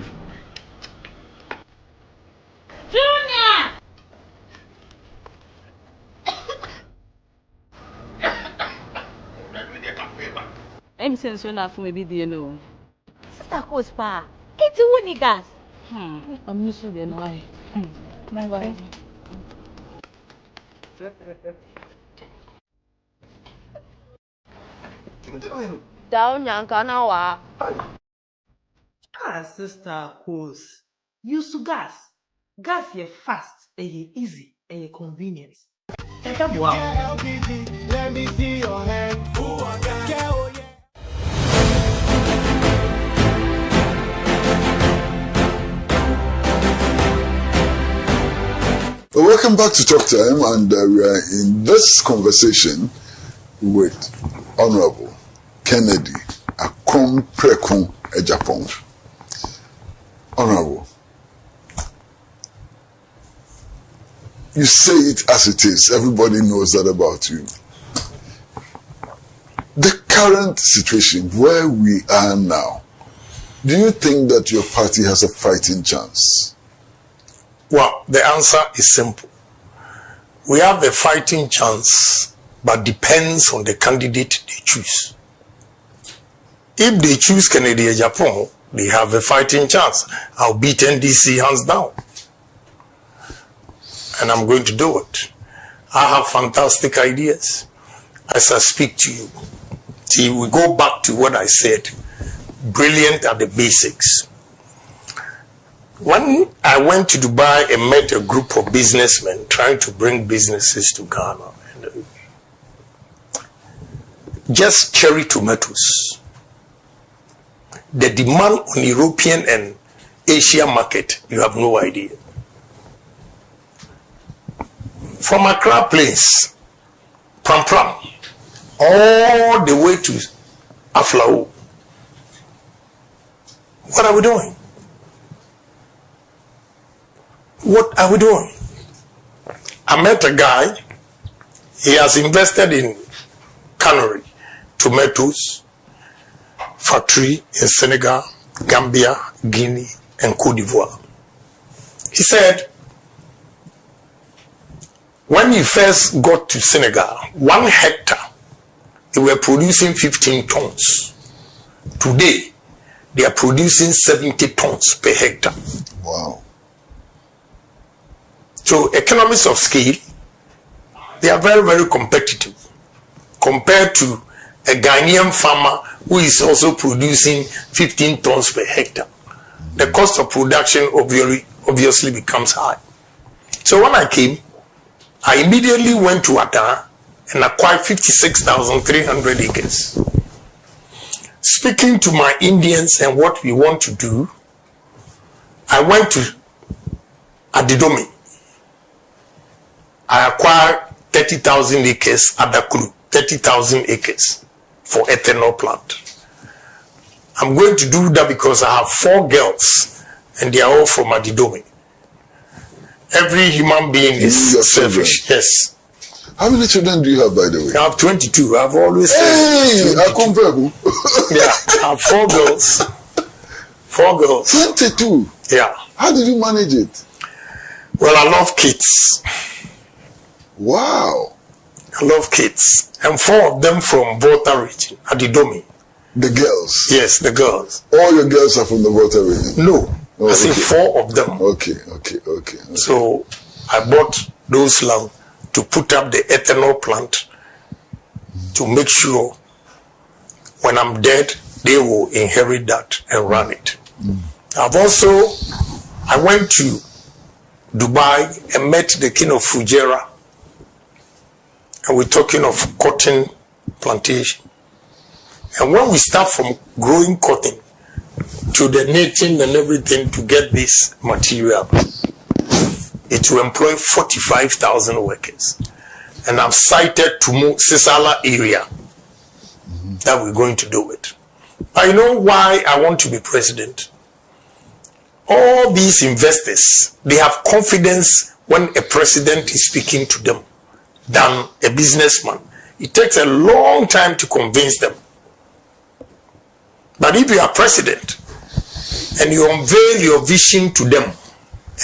Junior! I'm saying so now for maybe the no. Sister goes pa. It's a winning gas. I'm not sure they know why. My wife. Down Yankana wa. Ah, sister goes. Use gas. Gas ye fast, easy, convenient. Wow. LPG, let me see your hand. Yeah, oh yeah. Well, welcome back to Talk Time, and we are in this conversation with Honorable Kennedy Agyapong Agyapong. Honorable, you say it as it is. Everybody knows that about you. The current situation where we are now, do you think that your party has a fighting chance? Well, the answer is simple. We have a fighting chance, but depends on the candidate they choose. If they choose Kennedy Agyapong, they have a fighting chance. I'll beat NDC hands down. And I'm going to do it. I have fantastic ideas as I speak to you. See, we go back to what I said. Brilliant at the basics. When I went to Dubai and met a group of businessmen trying to bring businesses to Ghana, just cherry tomatoes. The demand on European and Asia market, you have no idea. From Accra Place, Pram Pram, all the way to Aflao. What are we doing? What are we doing? I met a guy, he has invested in cannery, tomatoes, factory in Senegal, Gambia, Guinea, and Cote d'Ivoire. He said, when he first got to Senegal, 1 hectare, they were producing 15 tons. Today, they are producing 70 tons per hectare. Wow. So economies of scale, they are very, very competitive compared to a Ghanaian farmer who is also producing 15 tons per hectare. The cost of production obviously becomes high. So when I came, I immediately went to Accra and acquired 56,300 acres. Speaking to my Indians and what we want to do, I went to Adidomi. I acquired 30,000 acres at the Kulu, 30,000 acres for ethanol plant. I'm going to do that because I have 4 girls and they are all from Adidomi. Every human being is selfish. Yes. How many children do you have, by the way? I have 22. I've always said. Hey, yeah, I have 4 girls. 4 girls. 22? Yeah. How did you manage it? Well, I love kids. Wow. I love kids. And 4 of them from Volta region, Adidomi. The girls? Yes, the girls. All your girls are from the Volta region? No. I say 4 of them. Okay. So I bought those land to put up the ethanol plant to make sure when I'm dead, they will inherit that and run it. I went to Dubai and met the king of Fujairah, and we're talking of cotton plantation. And when we start from growing cotton to the knitting and everything to get this material, it will employ 45,000 workers. And I've cited to Sisala area that we're going to do it. I know why I want to be president. All these investors, they have confidence when a president is speaking to them than a businessman. It takes a long time to convince them. But if you are president and you unveil your vision to them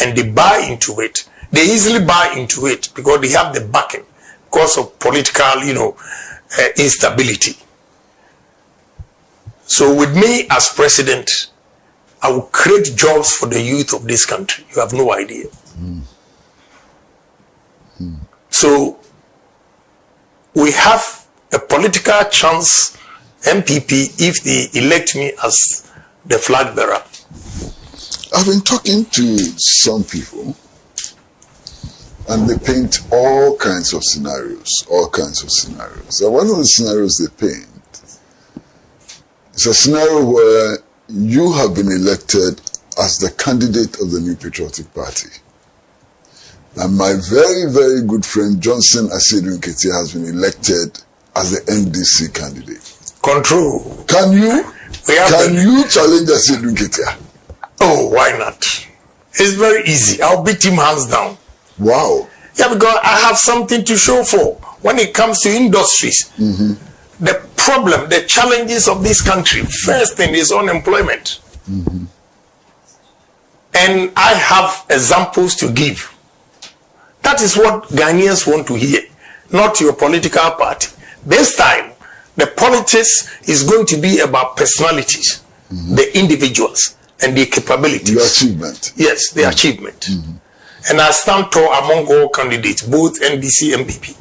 and they buy into it, they easily buy into it because they have the backing because of political, instability. So with me as president, I will create jobs for the youth of this country. You have no idea. So we have a political chance, MPP, if they elect me as the flag bearer. I've been talking to some people, and they paint all kinds of scenarios. And one of the scenarios they paint is a scenario where you have been elected as the candidate of the New Patriotic Party. And my very, very good friend Johnson Asiedu Nketia has been elected as the NDC candidate. Control. Can you challenge Asiedu Nketia? Oh, why not? It's very easy. I'll beat him hands down. Wow. Yeah, because I have something to show for. When it comes to industries, the problem, the challenges of this country, first thing is unemployment. And I have examples to give. That is what Ghanaians want to hear, not your political party. This time, the politics is going to be about personalities, the individuals, and their capabilities. Your achievement. Yes, the achievement. And I stand tall among all candidates, both NDC and MPP.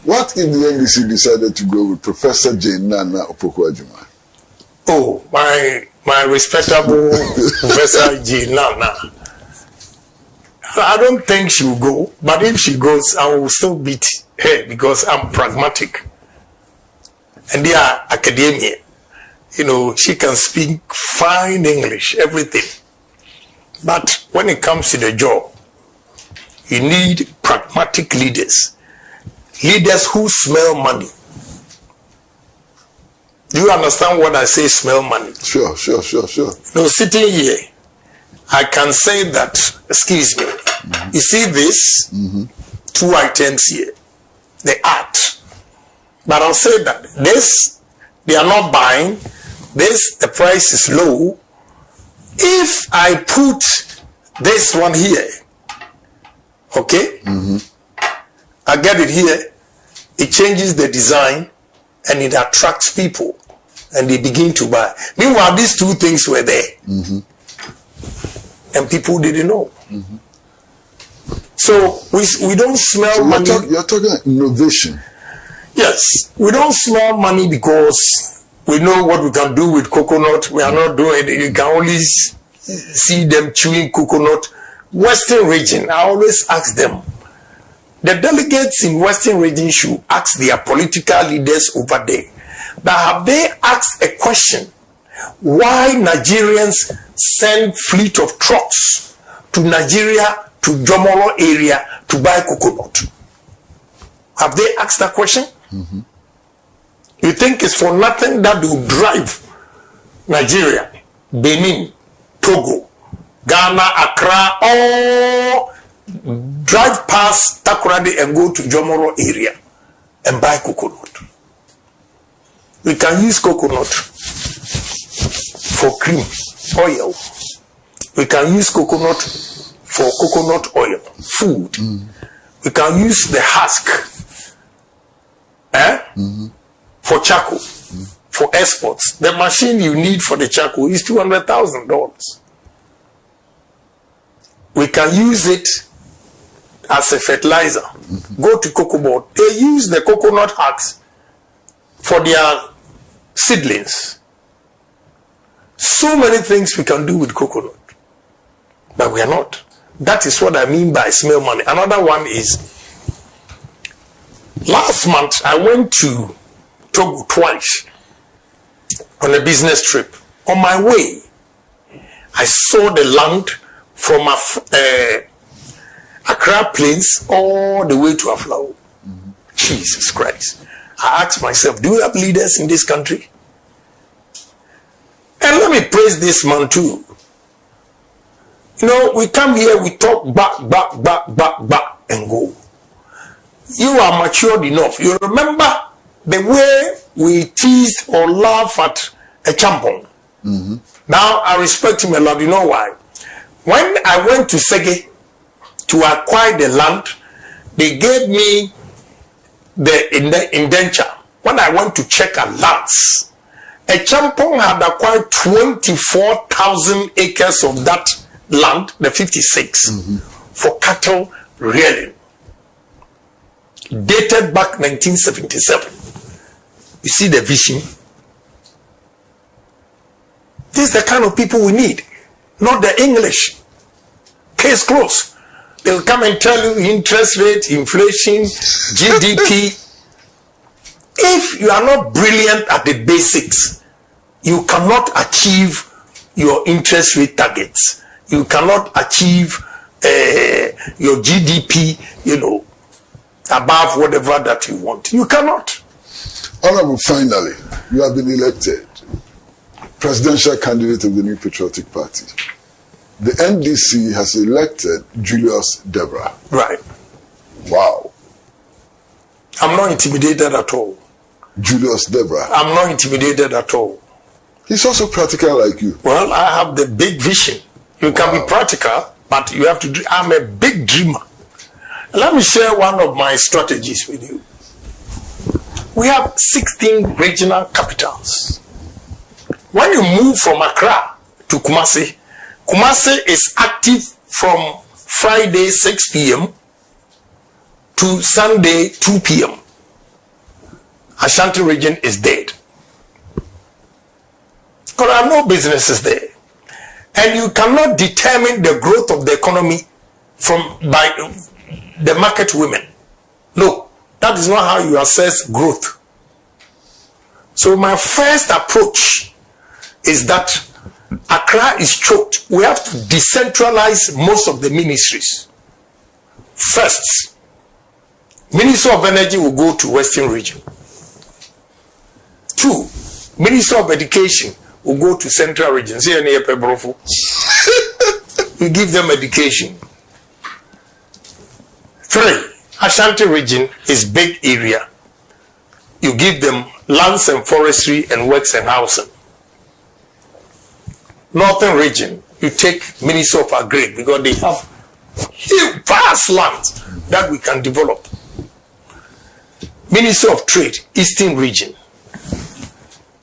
What if the NDC decided to go with Professor Jane Nana Opoku-Ajuma? Oh, my respectable Professor Jane Nana. I don't think she will go, but if she goes, I will still beat her because I'm pragmatic. And they are academia. She can speak fine English, everything. But when it comes to the job, you need pragmatic leaders. Leaders who smell money. Do you understand what I say, smell money? Sure. Sitting here, I can say that, excuse me, you see this, 2 items here, the art. But I'll say that this, they are not buying, this, the price is low. If I put this one here, okay, I get it here, it changes the design and it attracts people and they begin to buy. Meanwhile, these two things were there and people didn't know. So we don't smell money. You're talking innovation. Yes, we don't smell money because we know what we can do with coconut. We are not doing it. You can only see them chewing coconut. Western region, I always ask them, the delegates in Western region should ask their political leaders over there, that have they asked a question, why Nigerians send fleet of trucks to Nigeria, to Jomolo area to buy coconut? Have they asked that question? You think it's for nothing that will drive Nigeria, Benin, Togo, Ghana, Accra, all drive past Takoradi and go to Jomoro area and buy coconut? We can use coconut for cream, oil. We can use coconut for coconut oil, food. We can use the husk for charcoal, for exports. The machine you need for the charcoal is $200,000. We can use it as a fertilizer. Go to cocoa board. They use the coconut husks for their seedlings. So many things we can do with coconut, but we are not. That is what I mean by smell money. Another one is, last month I went to Togo twice on a business trip. On my way, I saw the land from Accra Plains all the way to Aflao. Jesus Christ. I asked myself, do we have leaders in this country? And let me praise this man too. You know, we come here, we talk back, and go. You are matured enough. You remember the way we teased or laugh at Agyapong. Now, I respect him a lot. You know why? When I went to Sege to acquire the land, they gave me the indenture. When I went to check at lands, Agyapong had acquired 24,000 acres of that land, the 56, for cattle rearing. Dated back 1977. You see the vision? This is the kind of people we need, not the English. Case closed. They'll come and tell you interest rate, inflation, GDP. If you are not brilliant at the basics, you cannot achieve your interest rate targets. You cannot achieve your GDP, above whatever that you want. You cannot. Honorable, finally, you have been elected presidential candidate of the New Patriotic Party. The NDC has elected Julius Debra. Right. Wow. I'm not intimidated at all. Julius Debra. I'm not intimidated at all. He's also practical like you. Well, I have the big vision. You can be practical, but you have to dream. I'm a big dreamer. Let me share one of my strategies with you. We have 16 regional capitals. When you move from Accra to Kumasi, Kumasi is active from Friday 6 p.m. to Sunday 2 p.m. Ashanti region is dead. Because there are no businesses there. And you cannot determine the growth of the economy by the market women. No, that is not how you assess growth. So my first approach is that Accra is choked. We have to decentralize most of the ministries. First, Minister of Energy will go to Western Region. 2, Minister of Education will go to Central Region. We give them education. 3, Ashanti Region is big area. You give them lands and forestry and works and housing. Northern Region, you take Minister of Agri because they have huge, vast lands that we can develop. Minister of Trade, Eastern Region,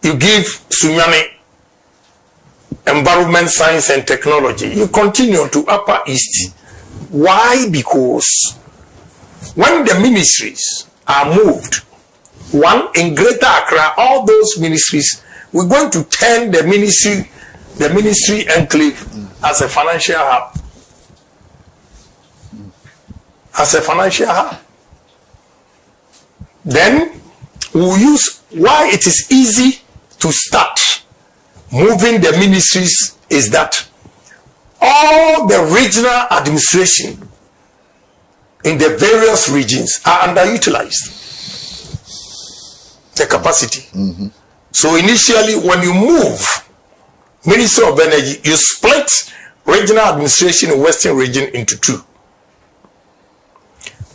you give Sunyani Environment, Science and Technology. You continue to Upper East. Why? Because when the ministries are moved, one in Greater Accra, all those ministries, we're going to turn the ministry enclave as a financial hub. As a financial hub. Then we'll use why it is easy to start moving the ministries is that all the regional administration in the various regions are underutilized. The capacity. So initially when you move Minister of Energy, you split regional administration in Western Region into 2.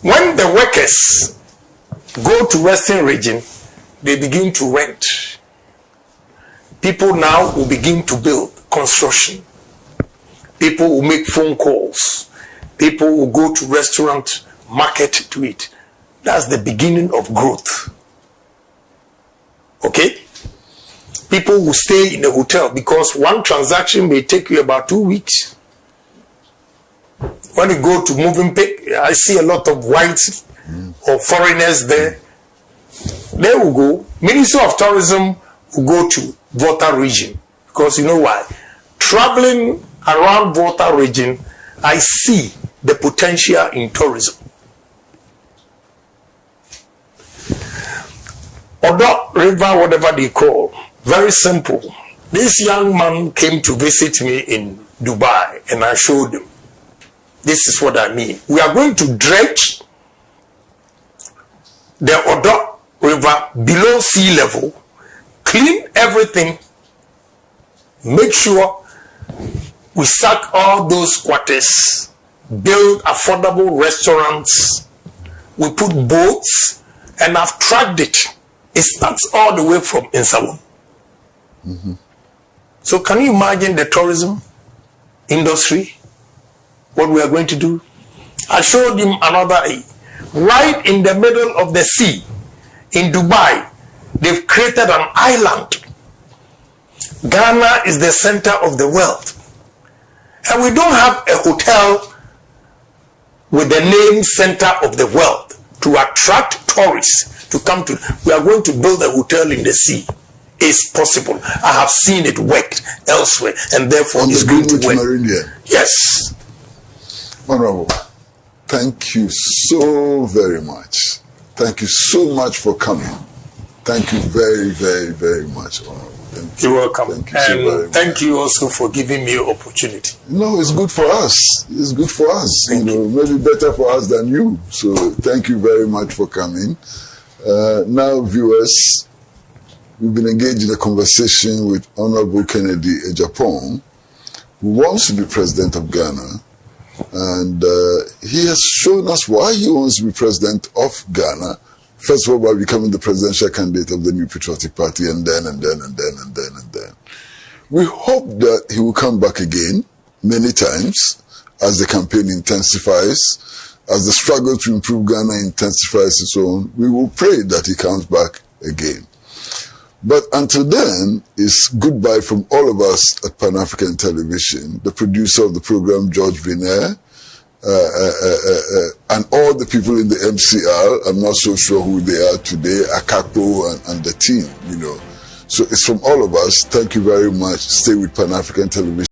When the workers go to Western Region, they begin to rent. People now will begin to build construction. People will make phone calls. People will go to restaurant, market to eat. That's the beginning of growth. Okay? People will stay in the hotel because one transaction may take you about 2 weeks. When you go to moving pick, I see a lot of whites or foreigners there. They will go. Minister of Tourism will go to Volta region Because you know why? Traveling around Volta region, I see the potential in tourism. Odo River, whatever they call, very simple. This young man came to visit me in Dubai and I showed him. This is what I mean. We are going to dredge the Odo River below sea level, clean everything, make sure we sack all those squatters, build affordable restaurants, we put boats, and I've tracked it. It starts all the way from Insawam. So can you imagine the tourism industry? What we are going to do? I showed him another, right in the middle of the sea, in Dubai, they've created an island. Ghana is the center of the world. And we don't have a hotel with the name center of the world to attract tourists to come to. We are going to build a hotel in the sea. It's possible. I have seen it worked elsewhere, and therefore it's going to work. Meridian. Yes. Honorable, thank you so very much. Thank you so much for coming. Thank you very, very, very much, Honorable. You're welcome. Thank you so very much. Thank you also for giving me an opportunity. No, it's good for us. It's good for us. Maybe better for us than you. So thank you very much for coming. Now, viewers, we've been engaged in a conversation with Honorable Kennedy Agyapong, who wants to be president of Ghana. And he has shown us why he wants to be president of Ghana. First of all, by becoming the presidential candidate of the New Patriotic Party, and then. We hope that he will come back again many times as the campaign intensifies, as the struggle to improve Ghana intensifies and so on. We will pray that he comes back again. But until then, it's goodbye from all of us at Pan-African Television, the producer of the program, George Viner, and all the people in the MCR. I'm not so sure who they are today, Akapo and the team, So it's from all of us. Thank you very much. Stay with Pan-African Television.